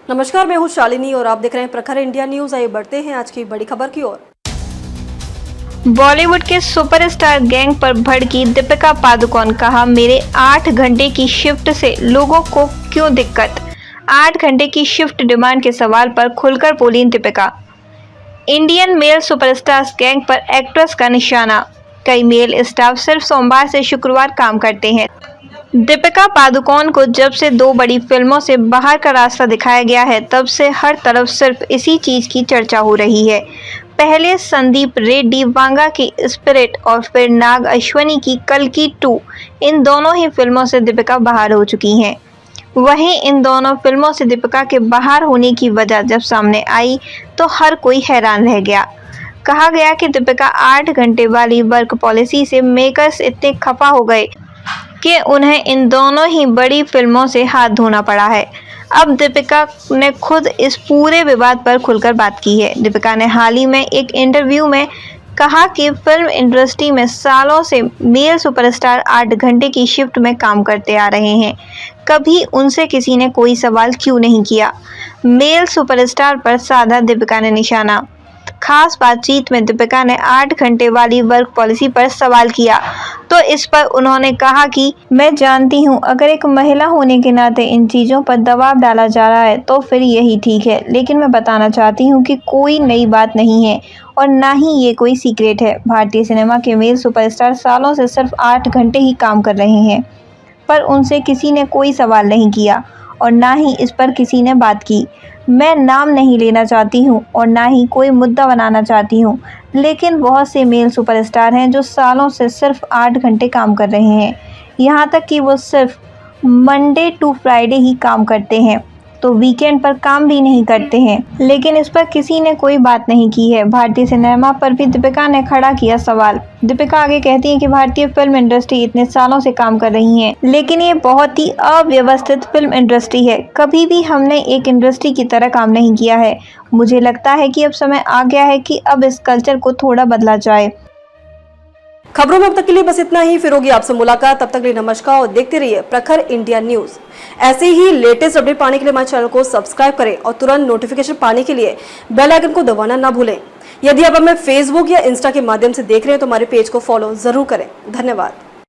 नमस्कार, मैं हूं शालिनी और आप देख रहे हैं प्रखर इंडिया न्यूज। आइए बढ़ते हैं आज की बड़ी खबर की ओर। बॉलीवुड के सुपरस्टार गैंग पर भड़की दीपिका पादुकोण, कहा मेरे 8 घंटे की शिफ्ट से लोगों को क्यों दिक्कत। 8 घंटे की शिफ्ट डिमांड के सवाल पर खुलकर बोली Deepika. Indian male superstars gang पर एक्ट्रेस का निशाना। कई मेल स्टाफ सिर्फ सोमवार से शुक्रवार काम करते हैं। दीपिका पादुकोण को जब से 2 बड़ी फिल्मों से बाहर का रास्ता दिखाया गया है, तब से हर तरफ सिर्फ इसी चीज की चर्चा हो रही है। पहले संदीप रेड्डी वांगा की स्पिरिट और फिर नाग अश्विनी की कल्कि 2, इन दोनों ही फिल्मों से दीपिका बाहर हो चुकी हैं। वहीं इन दोनों फिल्मों से दीपिका के बाहर होने की वजह जब सामने आई तो हर कोई हैरान रह गया। कहा गया कि दीपिका 8 घंटे वाली वर्क पॉलिसी से मेकर्स इतने खफा हो गए कि उन्हें इन दोनों ही बड़ी फिल्मों से हाथ धोना पड़ा है। अब दीपिका ने खुद इस पूरे विवाद पर खुलकर बात की है। दीपिका ने हाल ही में एक इंटरव्यू में कहा कि फिल्म इंडस्ट्री में सालों से मेल सुपरस्टार 8 घंटे की शिफ्ट में काम करते आ रहे हैं। कभी उनसे किसी ने कोई सवाल क्यों नहीं किया। मेल सुपरस्टार पर साधा दीपिका ने निशाना। खास बातचीत में दीपिका ने 8 घंटे वाली वर्क पॉलिसी पर सवाल किया तो इस पर उन्होंने कहा कि मैं जानती हूं अगर एक महिला होने के नाते इन चीज़ों पर दबाव डाला जा रहा है तो फिर यही ठीक है, लेकिन मैं बताना चाहती हूं कि कोई नई बात नहीं है और ना ही ये कोई सीक्रेट है। भारतीय सिनेमा के मेल सुपरस्टार सालों से सिर्फ 8 घंटे ही काम कर रहे हैं, पर उनसे किसी ने कोई सवाल नहीं किया और ना ही इस पर किसी ने बात की। मैं नाम नहीं लेना चाहती हूँ और ना ही कोई मुद्दा बनाना चाहती हूँ, लेकिन बहुत से मेल सुपरस्टार हैं जो सालों से सिर्फ 8 घंटे काम कर रहे हैं। यहाँ तक कि वो सिर्फ मंडे टू फ्राइडे ही काम करते हैं, तो वीकेंड पर काम भी नहीं करते हैं, लेकिन इस पर किसी ने कोई बात नहीं की है। भारतीय सिनेमा पर भी दीपिका ने खड़ा किया सवाल। दीपिका आगे कहती हैं कि भारतीय फिल्म इंडस्ट्री इतने सालों से काम कर रही है, लेकिन ये बहुत ही अव्यवस्थित फिल्म इंडस्ट्री है। कभी भी हमने एक इंडस्ट्री की तरह काम नहीं किया है। मुझे लगता है कि अब समय आ गया है कि अब इस कल्चर को थोड़ा बदला जाए। खबरों में अब तक के लिए बस इतना ही। फिर होगी आपसे मुलाकात, तब तक के लिए नमस्कार और देखते रहिए प्रखर इंडिया न्यूज। ऐसे ही लेटेस्ट अपडेट पाने के लिए हमारे चैनल को सब्सक्राइब करें और तुरंत नोटिफिकेशन पाने के लिए बेल आइकन को दबाना ना भूलें। यदि आप हमें फेसबुक या इंस्टा के माध्यम से देख रहे हैं तो हमारे पेज को फॉलो जरूर करें। धन्यवाद।